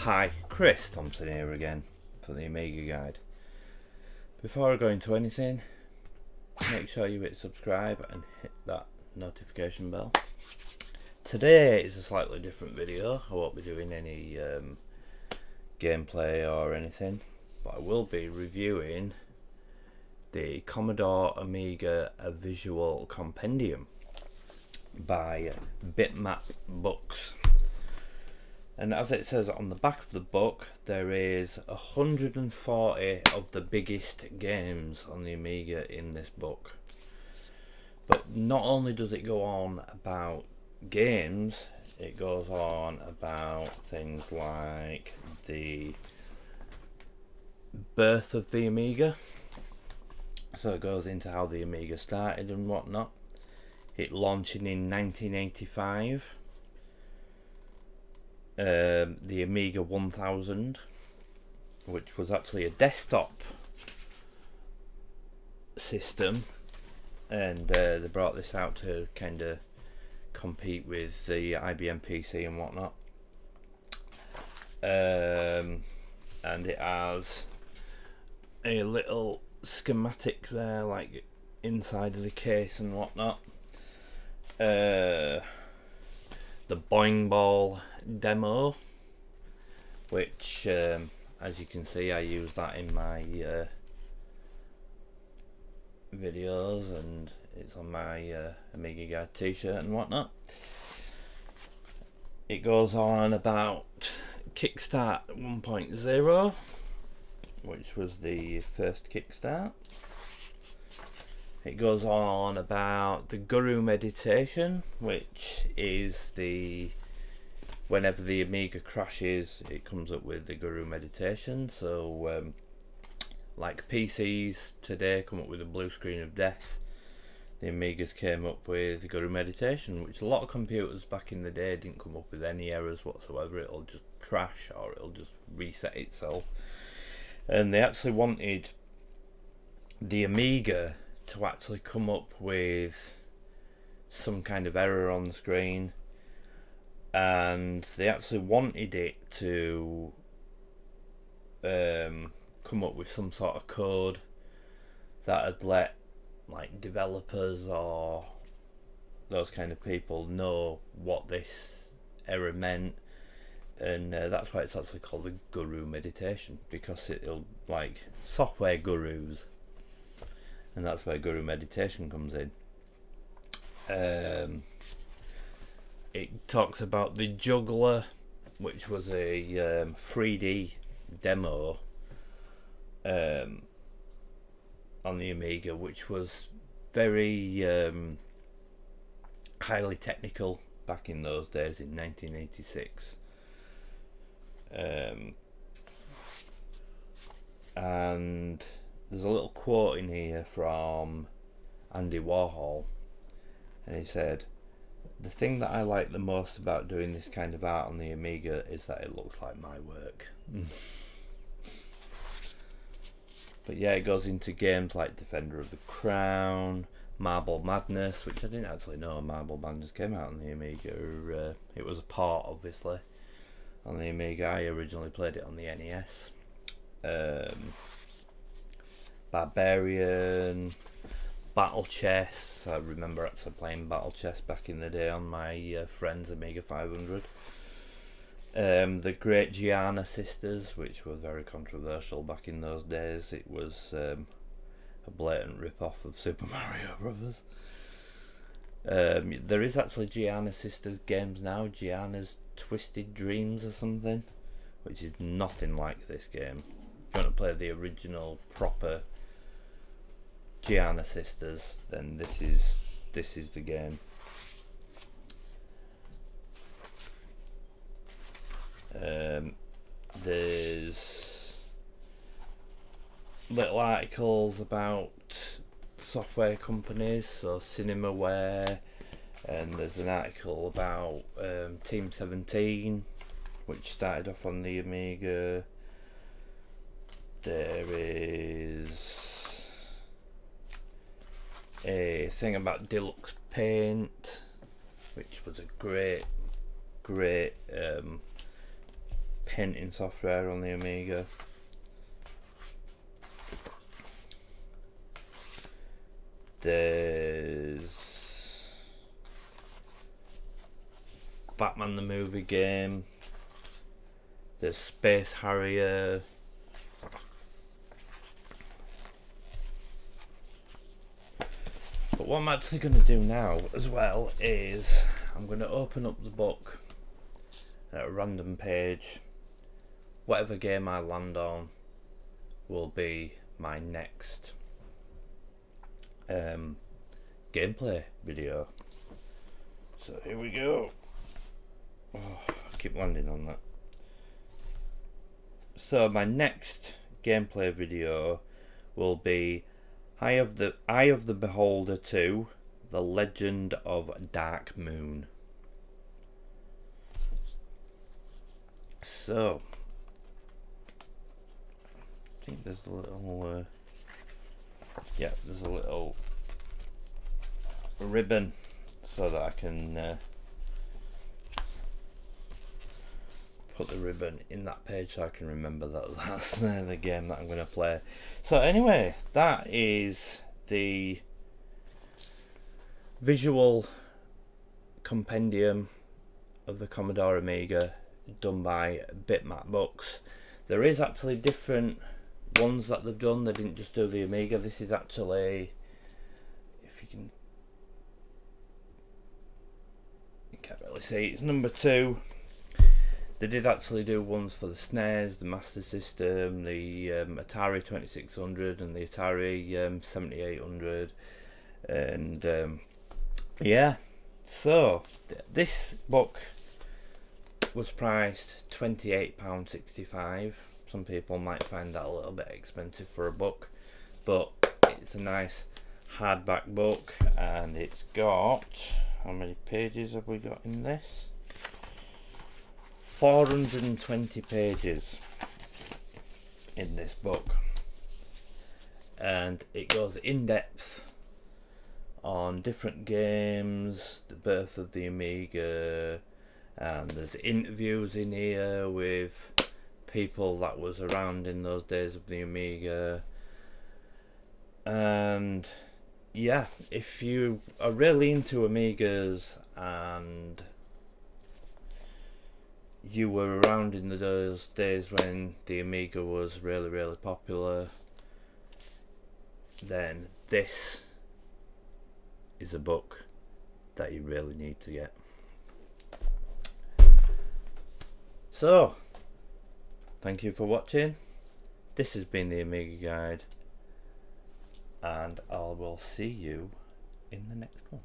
Hi, Chris Thompson here again for the Amiga guide. Before I go into anything, make sure you hit subscribe and hit that notification bell. Today is a slightly different video. I won't be doing any gameplay or anything, but I will be reviewing the Commodore Amiga A Visual Compendium by Bitmap books. And as it says on the back of the book, there is 140 of the biggest games on the Amiga in this book. But not only does it go on about games, it goes on about things like the birth of the Amiga. So it goes into how the Amiga started and whatnot. It launching in 1985. The Amiga 1000, which was actually a desktop system, and they brought this out to kind of compete with the IBM PC and whatnot. And it has a little schematic there, like inside of the case and whatnot. The Boing Ball demo, which as you can see, I use that in my videos, and it's on my Amiga Guide t-shirt and whatnot. It goes on about Kickstart 1.0, which was the first Kickstart. It goes on about the Guru meditation, which is the whenever the Amiga crashes, it comes up with the Guru meditation. So like PCs today come up with a blue screen of death, the Amigas came up with the Guru meditation, which a lot of computers back in the day didn't come up with any errors whatsoever. It'll just crash or it'll just reset itself. And they actually wanted the Amiga to actually come up with some kind of error on the screen, and they actually wanted it to come up with some sort of code that had let like developers or those kind of people know what this error meant. And that's why it's actually called the Guru meditation, because it'll like software gurus, and that's where Guru meditation comes in. It talks about the Juggler, which was a 3D demo on the Amiga, which was very highly technical back in those days in 1986. And there's a little quote in here from Andy Warhol, and he said, "The thing that I like the most about doing this kind of art on the Amiga is that it looks like my work." But yeah, it goes into games like Defender of the Crown, Marble Madness, which I didn't actually know Marble Madness came out on the Amiga. It was a port, obviously, on the Amiga. I originally played it on the NES. Barbarian, Battle Chess. I remember actually playing Battle Chess back in the day on my friend's Amiga 500. The Great Gianna Sisters, which were very controversial back in those days. It was a blatant rip-off of Super Mario Brothers. There is actually Gianna Sisters games now, Gianna's Twisted Dreams or something, which is nothing like this game. If you want to play the original proper Gianna Sisters, then this is the game. There's little articles about software companies, so Cinemaware, and there's an article about Team 17, which started off on the Amiga. There is a thing about Deluxe Paint, which was a great painting software on the Amiga. There's Batman the movie game. There's Space Harrier. But what I'm actually going to do now as well is I'm going to open up the book at a random page. Whatever game I land on will be my next gameplay video. So here we go. Oh, I keep landing on that. So my next gameplay video will be Eye of the Beholder 2, The Legend of Dark Moon. So I think there's a little yeah, there's a little ribbon so that I can put the ribbon in that page so I can remember that that's the game that I'm going to play. So anyway, that is the visual compendium of the Commodore Amiga done by Bitmap books. There is actually different ones that they've done. They didn't just do the Amiga. This is actually, if you can't really see, it's number 2. They did actually do ones for the SNES, the Master System, the Atari 2600 and the Atari 7800, and yeah, so this book was priced £28.65. Some people might find that a little bit expensive for a book, but it's a nice hardback book, and it's got, how many pages have we got in this? 420 pages in this book, and it goes in depth on different games, the birth of the Amiga, and there's interviews in here with people that was around in those days of the Amiga. And yeah, if you are really into Amigas and you were around in those days when the Amiga was really popular, then this is a book that you really need to get. So thank you for watching. This has been the Amiga Guide, and I will see you in the next one.